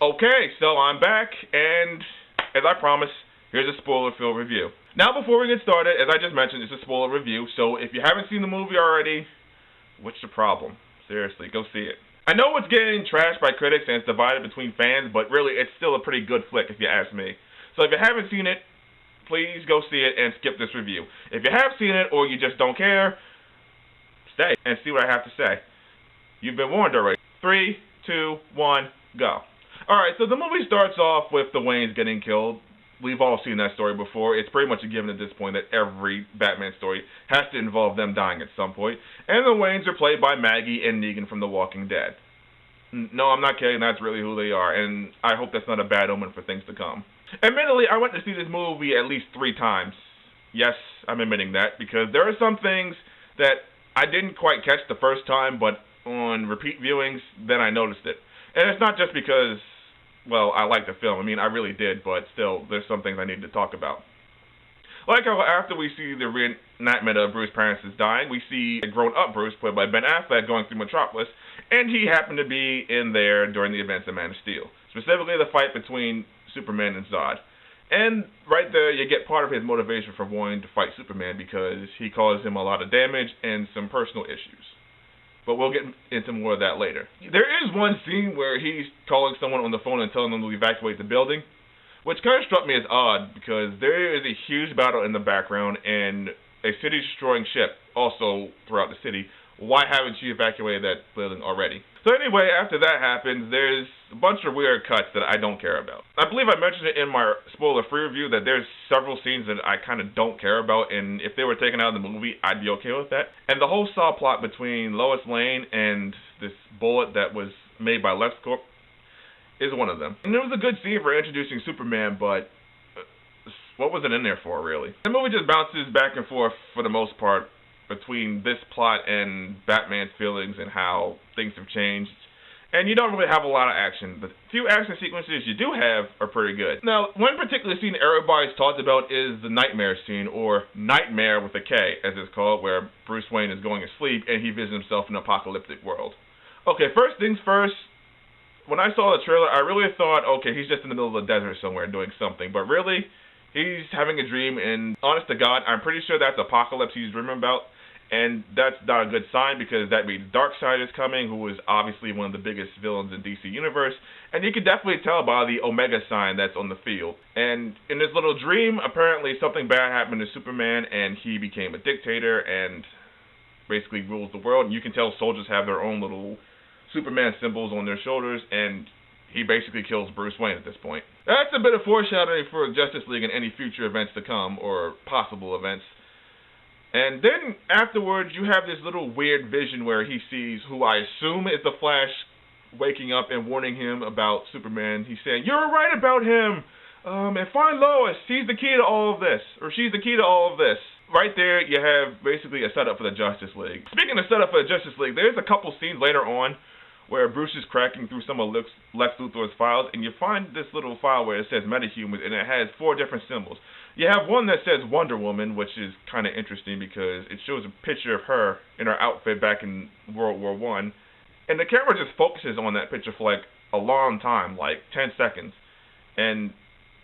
Okay, so I'm back, and as I promised, here's a spoiler-filled review. Now, before we get started, as I just mentioned, it's a spoiler review, so if you haven't seen the movie already, what's the problem? Seriously, go see it. I know it's getting trashed by critics and it's divided between fans, but really, it's still a pretty good flick if you ask me. So if you haven't seen it, please go see it and skip this review. If you have seen it or you just don't care, stay and see what I have to say. You've been warned already. 3, 2, 1, go. Alright, so the movie starts off with the Waynes getting killed. We've all seen that story before. It's pretty much a given at this point that every Batman story has to involve them dying at some point. And the Waynes are played by Maggie and Negan from The Walking Dead. No, I'm not kidding. That's really who they are. And I hope that's not a bad omen for things to come. Admittedly, I went to see this movie at least 3 times. Yes, I'm admitting that. Because there are some things that I didn't quite catch the first time, but on repeat viewings, then I noticed it. And it's not just because, well, I like the film. I mean, I really did, but still, there's some things I need to talk about. Like how after we see the reenactment of Bruce's parents dying, we see a grown-up Bruce, played by Ben Affleck, going through Metropolis, and he happened to be in there during the events of Man of Steel. Specifically, the fight between Superman and Zod. And right there, you get part of his motivation for wanting to fight Superman, because he caused him a lot of damage and some personal issues. But we'll get into more of that later. There is one scene where he's calling someone on the phone and telling them to evacuate the building, which kind of struck me as odd, because there is a huge battle in the background and a city-destroying ship also throughout the city. Why haven't you evacuated that building already? So anyway, after that happens, there's a bunch of weird cuts that I don't care about. I believe I mentioned it in my spoiler-free review that there's several scenes that I kind of don't care about, and if they were taken out of the movie, I'd be okay with that. And the whole Saw plot between Lois Lane and this bullet that was made by LexCorp is one of them. And it was a good scene for introducing Superman, but what was it in there for, really? The movie just bounces back and forth, for the most part, between this plot and Batman's feelings and how things have changed. And you don't really have a lot of action. The few action sequences you do have are pretty good. Now, one particular scene everybody's talked about is the Nightmare scene, or Nightmare with a K, as it's called, where Bruce Wayne is going to sleep and he visits himself in an apocalyptic world. Okay, first things first, when I saw the trailer, I really thought, okay, he's just in the middle of the desert somewhere doing something. But really, he's having a dream, and honest to God, I'm pretty sure that's Apocalypse he's dreaming about. And that's not a good sign, because that means Darkseid is coming, who is obviously one of the biggest villains in DC Universe. And you can definitely tell by the Omega sign that's on the field. And in this little dream, apparently something bad happened to Superman, and he became a dictator and basically rules the world. And you can tell soldiers have their own little Superman symbols on their shoulders, and he basically kills Bruce Wayne at this point. That's a bit of foreshadowing for Justice League and any future events to come, or possible events. And then afterwards, you have this little weird vision where he sees who I assume is the Flash waking up and warning him about Superman. He's saying, "You're right about him, and find Lois. He's the key to all of this, or she's the key to all of this." Right there, you have basically a setup for the Justice League. Speaking of setup for the Justice League, there's a couple scenes later on where Bruce is cracking through some of Lex Luthor's files, and you find this little file where it says metahumans, and it has 4 different symbols. You have one that says Wonder Woman, which is kind of interesting because it shows a picture of her in her outfit back in World War I, and the camera just focuses on that picture for like a long time, like 10 seconds. And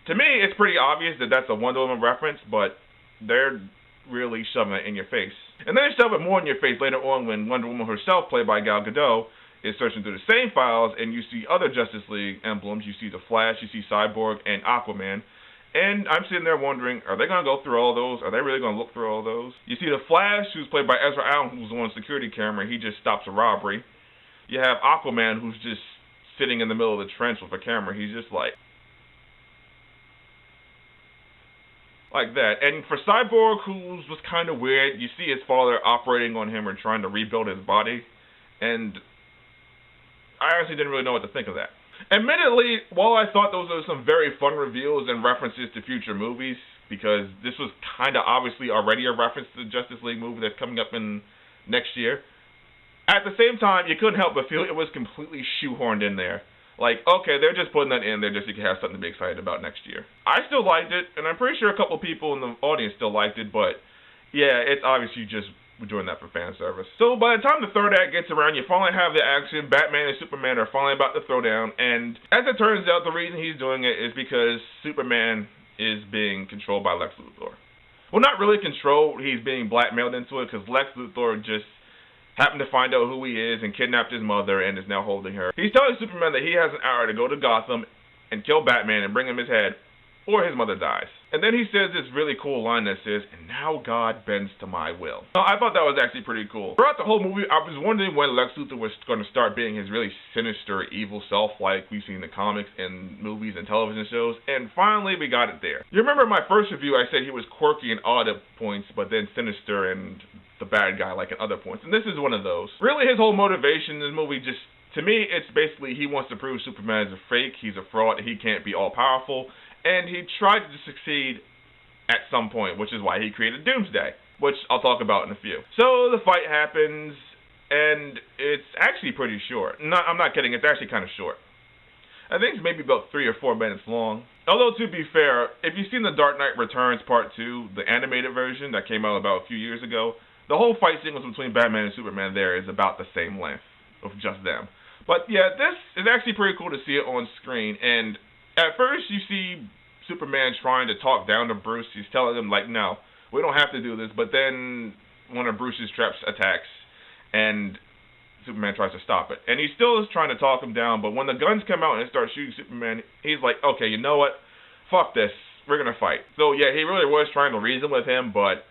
to me, it's pretty obvious that that's a Wonder Woman reference, but they're really shoving it in your face. And then they shove it more in your face later on when Wonder Woman herself, played by Gal Gadot, is searching through the same files, and you see other Justice League emblems. You see the Flash, you see Cyborg, and Aquaman. And I'm sitting there wondering, are they going to go through all those? Are they really going to look through all those? You see the Flash, who's played by Ezra Allen, who's on a security camera. He just stops a robbery. You have Aquaman, who's just sitting in the middle of the trench with a camera. He's just like that. And for Cyborg, who was kind of weird, you see his father operating on him or trying to rebuild his body. And I honestly didn't really know what to think of that. Admittedly, while I thought those were some very fun reveals and references to future movies, because this was kind of obviously already a reference to the Justice League movie that's coming up in next year, at the same time, you couldn't help but feel it was completely shoehorned in there. Like, okay, they're just putting that in there just so you can have something to be excited about next year. I still liked it, and I'm pretty sure a couple people in the audience still liked it, but yeah, it's obviously just doing that for fan service. So by the time the third act gets around, you finally have the action. Batman and Superman are finally about to throw down, and as it turns out, the reason he's doing it is because Superman is being controlled by Lex Luthor. Well, not really controlled. He's being blackmailed into it because Lex Luthor just happened to find out who he is and kidnapped his mother and is now holding her. He's telling Superman that he has an hour to go to Gotham and kill Batman and bring him his head, or his mother dies. And then he says this really cool line that says, "And now God bends to my will." Now, I thought that was actually pretty cool. Throughout the whole movie, I was wondering when Lex Luthor was going to start being his really sinister, evil self like we've seen in the comics and movies and television shows, and finally we got it there. You remember in my first review I said he was quirky and odd at points, but then sinister and the bad guy like at other points, and this is one of those. Really, his whole motivation in this movie just, to me, it's basically he wants to prove Superman is a fake, he's a fraud, and he can't be all-powerful, and he tried to succeed at some point, which is why he created Doomsday, which I'll talk about in a few. So the fight happens, and it's actually pretty short. I'm not kidding, it's actually kind of short. I think it's maybe about 3 or 4 minutes long. Although, to be fair, if you've seen The Dark Knight Returns Part 2, the animated version that came out about a few years ago, the whole fight sequence between Batman and Superman there is about the same length of just them. But yeah, this is actually pretty cool to see it on screen, and at first you see Superman trying to talk down to Bruce. He's telling him, like, no, we don't have to do this, but then one of Bruce's traps attacks, and Superman tries to stop it. And he still is trying to talk him down, but when the guns come out and they start shooting Superman, he's like, okay, you know what? Fuck this. We're gonna fight. So yeah, he really was trying to reason with him, but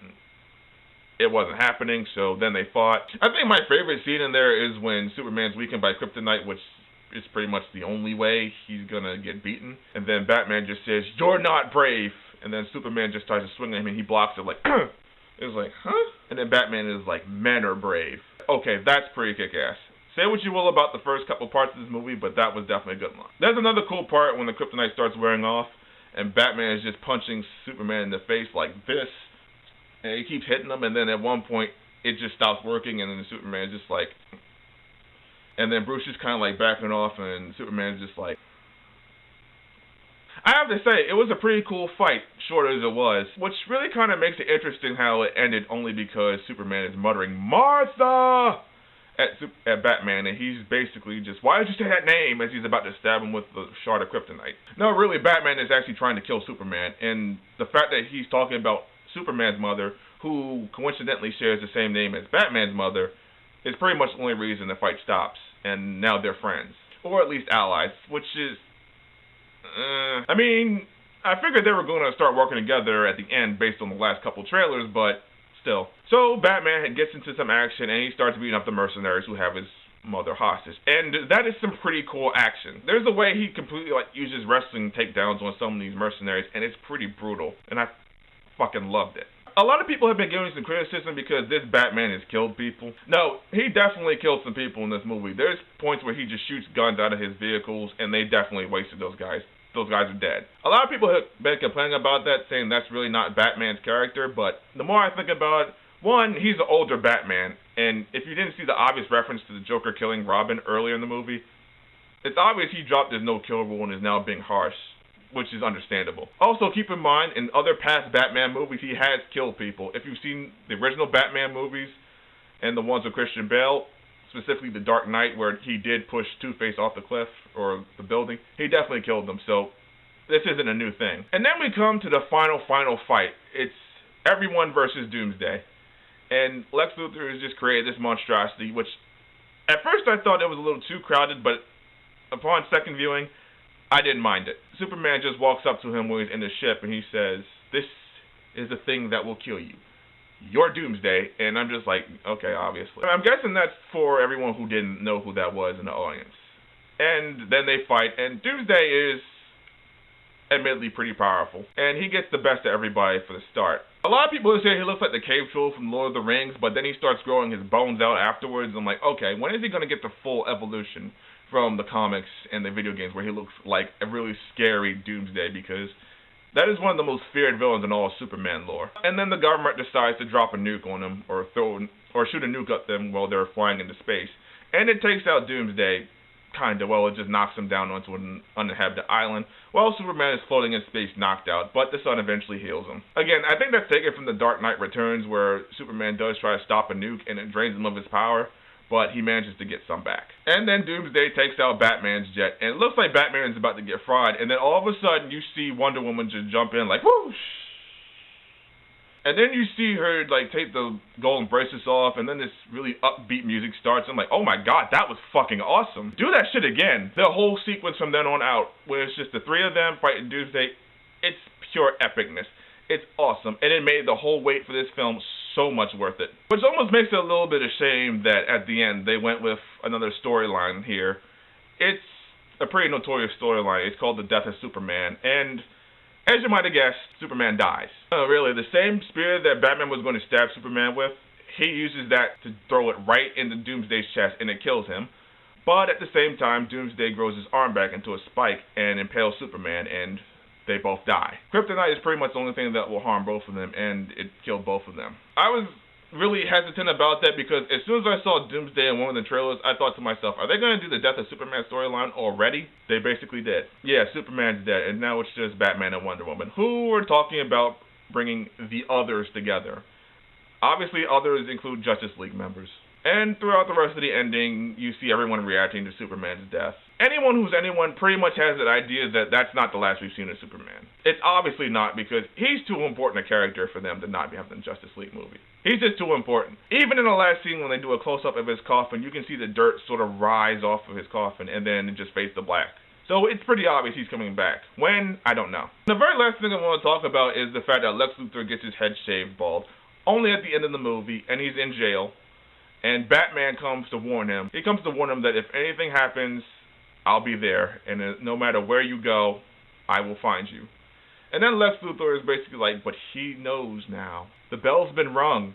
it wasn't happening, so then they fought. I think my favorite scene in there is when Superman's weakened by kryptonite, which is pretty much the only way he's gonna get beaten. And then Batman just says, "You're not brave." And then Superman just tries to swing at him and he blocks it like, it's like, huh? And then Batman is like, "Men are brave." Okay, that's pretty kick-ass. Say what you will about the first couple parts of this movie, but that was definitely a good one. There's another cool part when the kryptonite starts wearing off, and Batman is just punching Superman in the face like this, and he keeps hitting him, and then at one point, it just stops working, and then Superman is just like, and then Bruce is kind of like backing off, and Superman is just like, I have to say, it was a pretty cool fight, short as it was, which really kind of makes it interesting how it ended only because Superman is muttering, "Martha!" at Batman, and he's basically just, why did you say that name, as he's about to stab him with the shard of kryptonite. No, really, Batman is actually trying to kill Superman, and the fact that he's talking about Superman's mother, who coincidentally shares the same name as Batman's mother, is pretty much the only reason the fight stops, and now they're friends. Or at least allies, which is, I mean, I figured they were going to start working together at the end based on the last couple trailers, but still. So Batman gets into some action, and he starts beating up the mercenaries who have his mother hostage. And that is some pretty cool action. There's a way he completely uses wrestling takedowns on some of these mercenaries, and it's pretty brutal, and I fucking loved it. A lot of people have been giving some criticism because this Batman has killed people. No, he definitely killed some people in this movie. There's points where he just shoots guns out of his vehicles, and they definitely wasted those guys. Those guys are dead. A lot of people have been complaining about that, saying that's really not Batman's character, but the more I think about it, one, he's an older Batman, and if you didn't see the obvious reference to the Joker killing Robin earlier in the movie, it's obvious he dropped his no-kill rule and is now being harsh, which is understandable. Also, keep in mind, in other past Batman movies, he has killed people. If you've seen the original Batman movies and the ones with Christian Bale, specifically The Dark Knight, where he did push Two-Face off the cliff or the building, he definitely killed them, so this isn't a new thing. And then we come to the final fight. It's everyone versus Doomsday. And Lex Luthor has just created this monstrosity, which at first I thought it was a little too crowded, but upon second viewing, I didn't mind it. Superman just walks up to him when he's in the ship, and he says, "This is the thing that will kill you. You're Doomsday." And I'm just like, okay, obviously. I'm guessing that's for everyone who didn't know who that was in the audience. And then they fight, and Doomsday is admittedly pretty powerful, and he gets the best of everybody for the start. A lot of people say he looks like the Cave Troll from Lord of the Rings, but then he starts growing his bones out afterwards. I'm like, okay, when is he going to get the full evolution from the comics and the video games where he looks like a really scary Doomsday, because that is one of the most feared villains in all of Superman lore. And then the government decides to drop a nuke on him, or shoot a nuke at them while they're flying into space. And it takes out Doomsday kinda. Well, it just knocks him down onto an uninhabited island while Superman is floating in space knocked out, but the sun eventually heals him. Again, I think that's taken from The Dark Knight Returns, where Superman does try to stop a nuke and it drains him of his power, but he manages to get some back. And then Doomsday takes out Batman's jet, and it looks like Batman is about to get fried, and then all of a sudden you see Wonder Woman just jump in like, whoosh! And then you see her, like, take the golden bracelets off, and then this really upbeat music starts. I'm like, oh my god, that was fucking awesome. Do that shit again. The whole sequence from then on out, where it's just the three of them fighting Doomsday, it's pure epicness. It's awesome, and it made the whole wait for this film so much worth it. Which almost makes it a little bit of shame that at the end they went with another storyline here. It's a pretty notorious storyline. It's called The Death of Superman, and as you might have guessed, Superman dies. Really, the same spear that Batman was going to stab Superman with, he uses that to throw it right into Doomsday's chest, and it kills him. But at the same time, Doomsday grows his arm back into a spike and impales Superman, and they both die. Kryptonite is pretty much the only thing that will harm both of them, and it killed both of them. I was really hesitant about that because as soon as I saw Doomsday in one of the trailers, I thought to myself, are they going to do the Death of Superman storyline already? They basically did. Yeah, Superman's dead, and now it's just Batman and Wonder Woman, who are talking about bringing the others together. Obviously, others include Justice League members. And throughout the rest of the ending, you see everyone reacting to Superman's death. Anyone who's anyone pretty much has that idea that that's not the last we've seen of Superman. It's obviously not, because he's too important a character for them to not be having a Justice League movie. He's just too important. Even in the last scene when they do a close-up of his coffin, you can see the dirt sort of rise off of his coffin, and then it just fades to black. So it's pretty obvious he's coming back. When? I don't know. The very last thing I want to talk about is the fact that Lex Luthor gets his head shaved bald, only at the end of the movie, and he's in jail. And Batman comes to warn him. He comes to warn him that if anything happens, I'll be there. And no matter where you go, I will find you. And then Lex Luthor is basically like, but he knows now. The bell's been rung.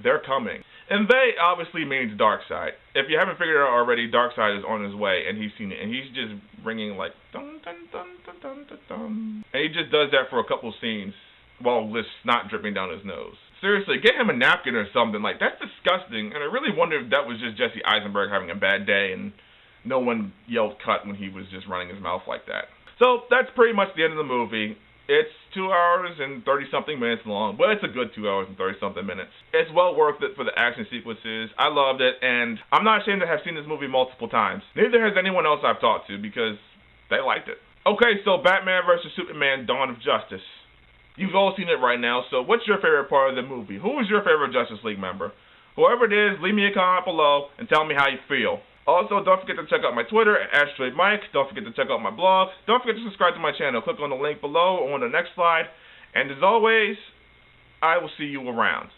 They're coming. And they obviously means Darkseid. If you haven't figured it out already, Darkseid is on his way, and he's seen it. And he's just ringing like, dun dun dun dun dun dun dun. And he just does that for a couple scenes while there's snot dripping down his nose. Seriously, get him a napkin or something. Like, that's disgusting. And I really wonder if that was just Jesse Eisenberg having a bad day and no one yelled cut when he was just running his mouth like that. So that's pretty much the end of the movie. It's 2 hours and 30-something minutes long, but it's a good 2 hours and 30-something minutes. It's well worth it for the action sequences. I loved it, and I'm not ashamed to have seen this movie multiple times. Neither has anyone else I've talked to, because they liked it. Okay, so Batman vs. Superman: Dawn of Justice. You've all seen it right now, so what's your favorite part of the movie? Who is your favorite Justice League member? Whoever it is, leave me a comment below and tell me how you feel. Also, don't forget to check out my Twitter at AstroidMike. Don't forget to check out my blog. Don't forget to subscribe to my channel. Click on the link below or on the next slide. And as always, I will see you around.